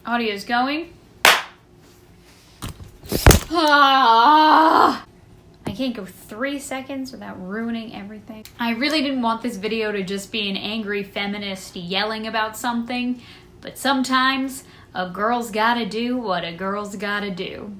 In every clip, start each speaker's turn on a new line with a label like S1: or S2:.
S1: Audio's going. I can't go 3 seconds without ruining everything. I really didn't want this video to just be an angry feminist yelling about something, but sometimes a girl's gotta do what a girl's gotta do.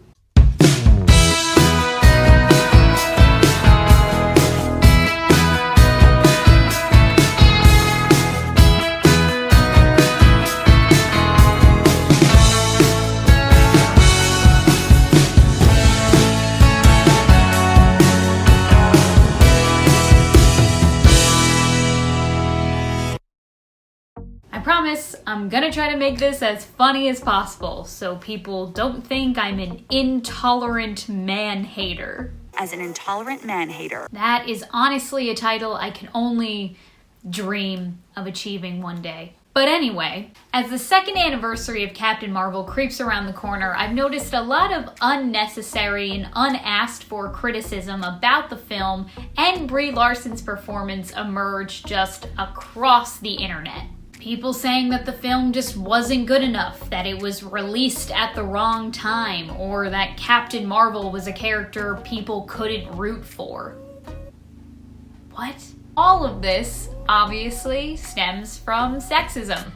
S1: I promise I'm gonna try to make this as funny as possible so people don't think I'm an intolerant man-hater.
S2: As an intolerant man-hater.
S1: That is honestly a title I can only dream of achieving one day. But anyway, as the second anniversary of Captain Marvel creeps around the corner, I've noticed a lot of unnecessary and unasked for criticism about the film and Brie Larson's performance emerge just across the internet. People saying that the film just wasn't good enough, that it was released at the wrong time, or that Captain Marvel was a character people couldn't root for. What? All of this, obviously, stems from sexism.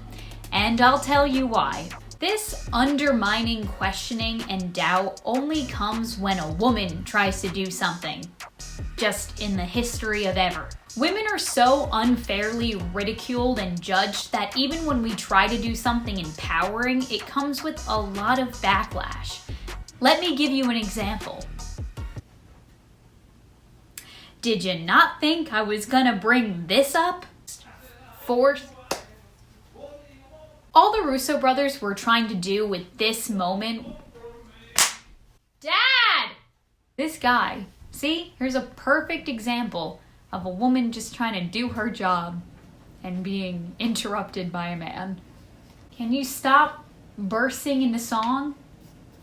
S1: And I'll tell you why. This undermining questioning and doubt only comes when a woman tries to do something. Just in the history of ever. Women are so unfairly ridiculed and judged that even when we try to do something empowering, it comes with a lot of backlash. Let me give you an example. Did you not think I was gonna bring this up? All the Russo brothers were trying to do with this moment. Dad! This guy. See, here's a perfect example of a woman just trying to do her job and being interrupted by a man. Can you stop bursting into song?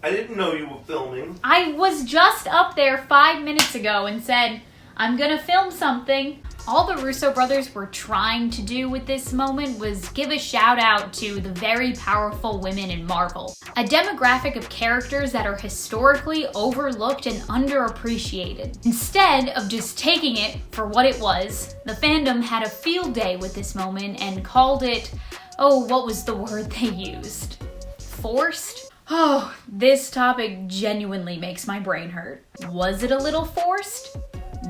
S3: I didn't know you were filming.
S1: I was just up there 5 minutes ago and said, I'm gonna film something. All the Russo brothers were trying to do with this moment was give a shout out to the very powerful women in Marvel. A demographic of characters that are historically overlooked and underappreciated. Instead of just taking it for what it was, the fandom had a field day with this moment and called it, oh, what was the word they used? Forced? Oh, this topic genuinely makes my brain hurt. Was it a little forced?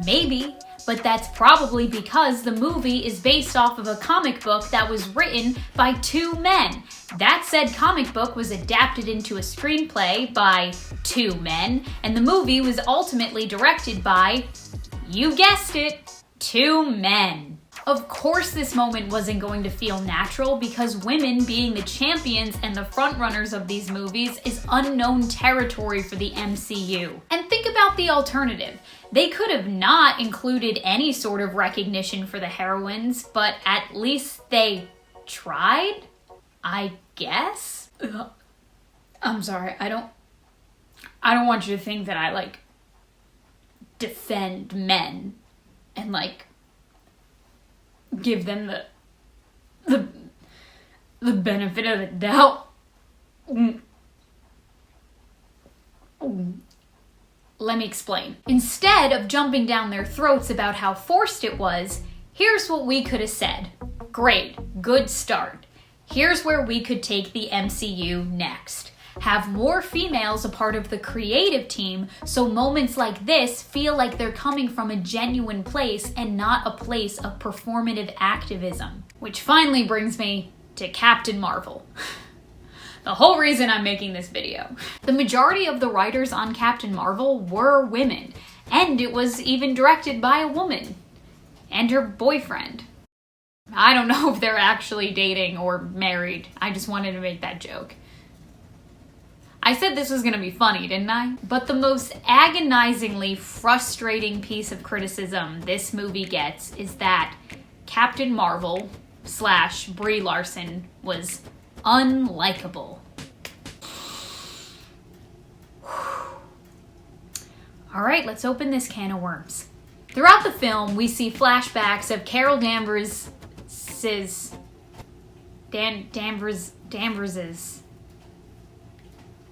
S1: Maybe, but that's probably because the movie is based off of a comic book that was written by 2 men. That said comic book was adapted into a screenplay by 2 men, and the movie was ultimately directed by, you guessed it, 2 men. Of course this moment wasn't going to feel natural because women being the champions and the frontrunners of these movies is unknown territory for the MCU. And think about the alternative. They could have not included any sort of recognition for the heroines, but at least they tried, I guess? Ugh. I'm sorry, I don't want you to think that I, defend men and, give them the benefit of the doubt. Let me explain. Instead of jumping down their throats about how forced it was, here's what we could have said. Great, good start. Here's where we could take the MCU next. Have more females a part of the creative team so moments like this feel like they're coming from a genuine place and not a place of performative activism. Which finally brings me to Captain Marvel. The whole reason I'm making this video. The majority of the writers on Captain Marvel were women, and it was even directed by a woman and her boyfriend. I don't know if they're actually dating or married. I just wanted to make that joke. I said this was gonna be funny, didn't I? But the most agonizingly frustrating piece of criticism this movie gets is that Captain Marvel / Brie Larson was unlikable. Alright, let's open this can of worms. Throughout the film, we see flashbacks of Carol Danvers's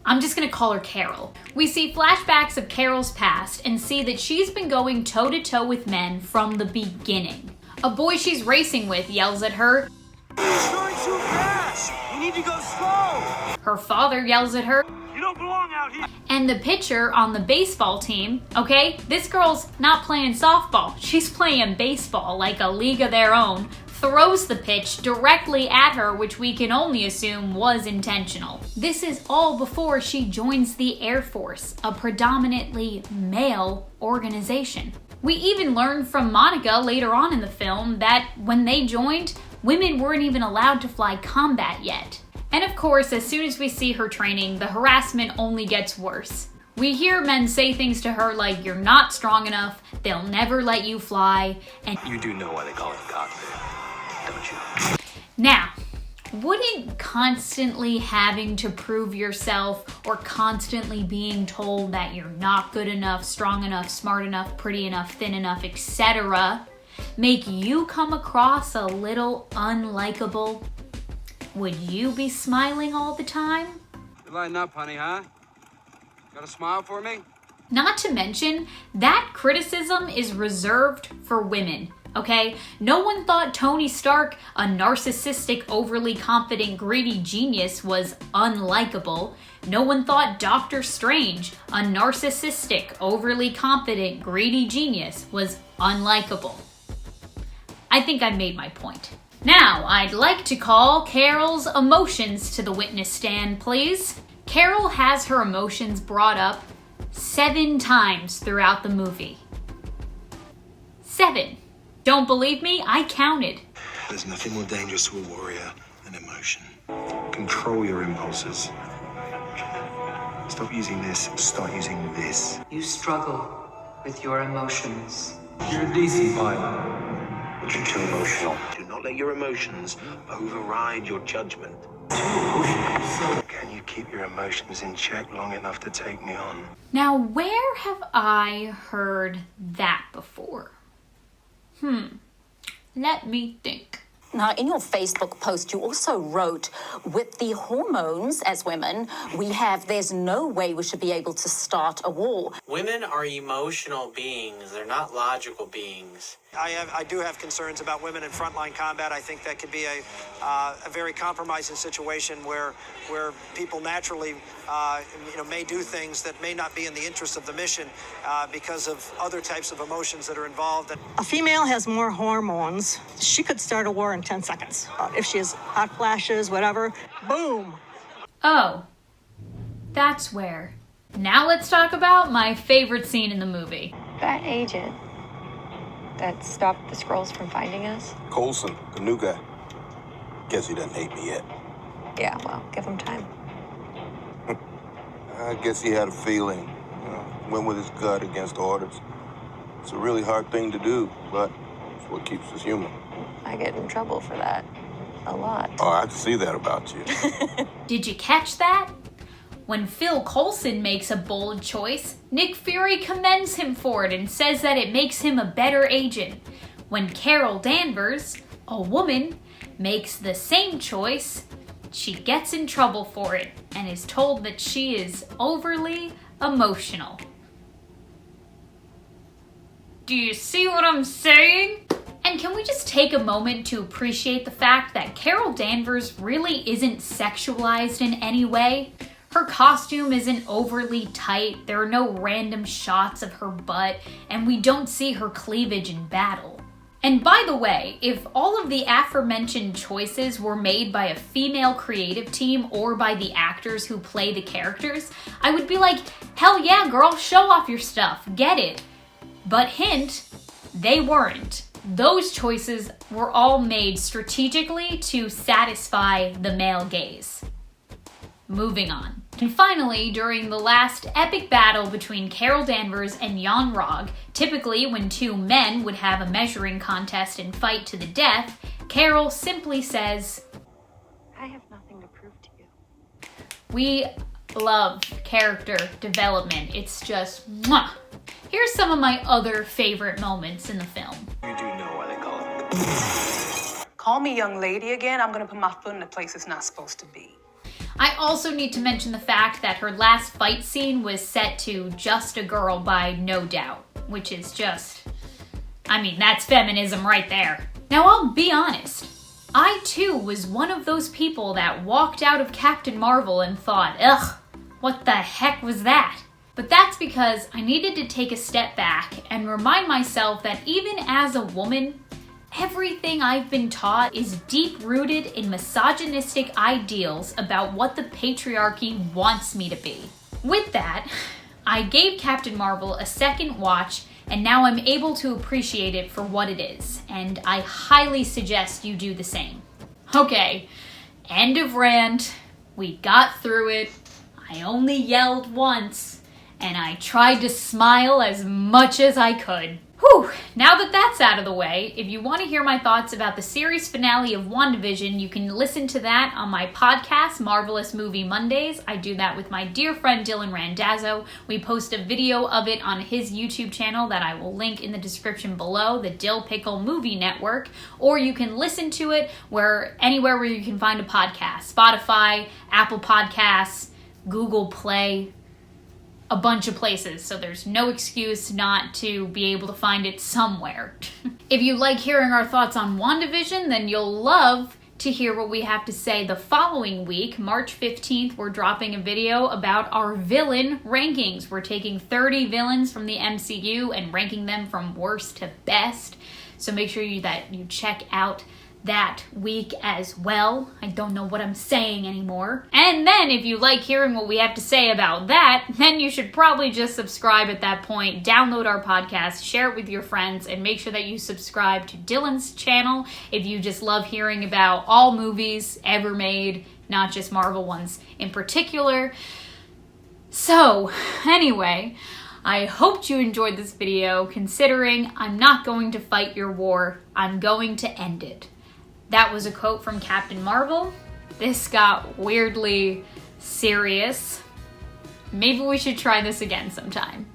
S1: I'm just gonna call her Carol. We see flashbacks of Carol's past and see that she's been going toe-to-toe with men from the beginning. A boy she's racing with yells at her.
S4: You're going too fast! You need to go slow!
S1: Her father yells at her.
S4: You don't belong out here!
S1: And the pitcher on the baseball team, okay, this girl's not playing softball. She's playing baseball like a league of their own, throws the pitch directly at her, which we can only assume was intentional. This is all before she joins the Air Force, a predominantly male organization. We even learn from Monica later on in the film that when they joined, women weren't even allowed to fly combat yet. And of course, as soon as we see her training, the harassment only gets worse. We hear men say things to her like, "You're not strong enough, they'll never let you fly," and
S5: you do know why they call it a cockpit, don't you?
S1: Now, wouldn't constantly having to prove yourself or constantly being told that you're not good enough, strong enough, smart enough, pretty enough, thin enough, etc. make you come across a little unlikable? Would you be smiling all the time?
S6: You lighten up, honey, huh? Got a smile for me?
S1: Not to mention, that criticism is reserved for women, okay? No one thought Tony Stark, a narcissistic, overly confident, greedy genius, was unlikable. No one thought Doctor Strange, a narcissistic, overly confident, greedy genius, was unlikable. I think I made my point. Now, I'd like to call Carol's emotions to the witness stand, please. Carol has her emotions brought up 7 times throughout the movie. 7. Don't believe me? I counted.
S5: There's nothing more dangerous to a warrior than emotion. Control your impulses. Stop using this, start using this.
S7: You struggle with your emotions.
S5: You're a decent boy, but you're too emotional. Do not let your emotions override your judgment. Can you keep your emotions in check long enough to take me on?
S1: Now, where have I heard that before? Let me think.
S8: Now, in your Facebook post, you also wrote, with the hormones as women, there's no way we should be able to start a war.
S9: Women are emotional beings. They're not logical beings.
S10: I do have concerns about women in frontline combat. I think that could be a very compromising situation where people naturally may do things that may not be in the interest of the mission because of other types of emotions that are involved.
S11: A female has more hormones. She could start a war in 10 seconds. If she has hot flashes, whatever, boom.
S1: Oh, that's where. Now let's talk about my favorite scene in the movie.
S12: That agent that stopped the Skrulls from finding us?
S13: Coulson, the new guy. Guess he doesn't hate me yet.
S12: Yeah, well, give him time.
S13: I guess he had a feeling. Went with his gut against orders. It's a really hard thing to do, but it's what keeps us human.
S12: I get in trouble for that. A lot.
S13: Oh, I can see that about you.
S1: Did you catch that? When Phil Coulson makes a bold choice, Nick Fury commends him for it and says that it makes him a better agent. When Carol Danvers, a woman, makes the same choice, she gets in trouble for it and is told that she is overly emotional. Do you see what I'm saying? And can we just take a moment to appreciate the fact that Carol Danvers really isn't sexualized in any way? Her costume isn't overly tight, there are no random shots of her butt, and we don't see her cleavage in battle. And by the way, if all of the aforementioned choices were made by a female creative team or by the actors who play the characters, I would be like, hell yeah girl, show off your stuff, get it. But hint, they weren't. Those choices were all made strategically to satisfy the male gaze. Moving on. And finally, during the last epic battle between Carol Danvers and Jan Rog, typically when 2 men would have a measuring contest and fight to the death, Carol simply says,
S12: I have nothing to prove to you.
S1: We love character development. It's just mwah. Here's some of my other favorite moments in the film.
S5: You do know why they call it.
S7: Call me young lady again. I'm going to put my foot in a place it's not supposed to be.
S1: I also need to mention the fact that her last fight scene was set to Just a Girl by No Doubt, which is just, I mean, that's feminism right there. Now, I'll be honest. I too was one of those people that walked out of Captain Marvel and thought, ugh, what the heck was that? But that's because I needed to take a step back and remind myself that even as a woman, everything I've been taught is deep-rooted in misogynistic ideals about what the patriarchy wants me to be. With that, I gave Captain Marvel a second watch, and now I'm able to appreciate it for what it is, and I highly suggest you do the same. Okay, end of rant. We got through it. I only yelled once, and I tried to smile as much as I could. Whew, now that that's out of the way, if you want to hear my thoughts about the series finale of WandaVision, you can listen to that on my podcast, Marvelous Movie Mondays. I do that with my dear friend Dylan Randazzo. We post a video of it on his YouTube channel that I will link in the description below, the Dill Pickle Movie Network, or you can listen to it anywhere where you can find a podcast. Spotify, Apple Podcasts, Google Play, a bunch of places, so there's no excuse not to be able to find it somewhere. If you like hearing our thoughts on WandaVision, then you'll love to hear what we have to say the following week. March 15th, we're dropping a video about our villain rankings. We're taking 30 villains from the MCU and ranking them from worst to best. So make sure that you check out that week as well. I don't know what I'm saying anymore. And then if you like hearing what we have to say about that, then you should probably just subscribe at that point, download our podcast, share it with your friends, and make sure that you subscribe to Dylan's channel if you just love hearing about all movies ever made, not just Marvel ones in particular. So, anyway, I hoped you enjoyed this video, considering I'm not going to fight your war, I'm going to end it. That was a quote from Captain Marvel. This got weirdly serious. Maybe we should try this again sometime.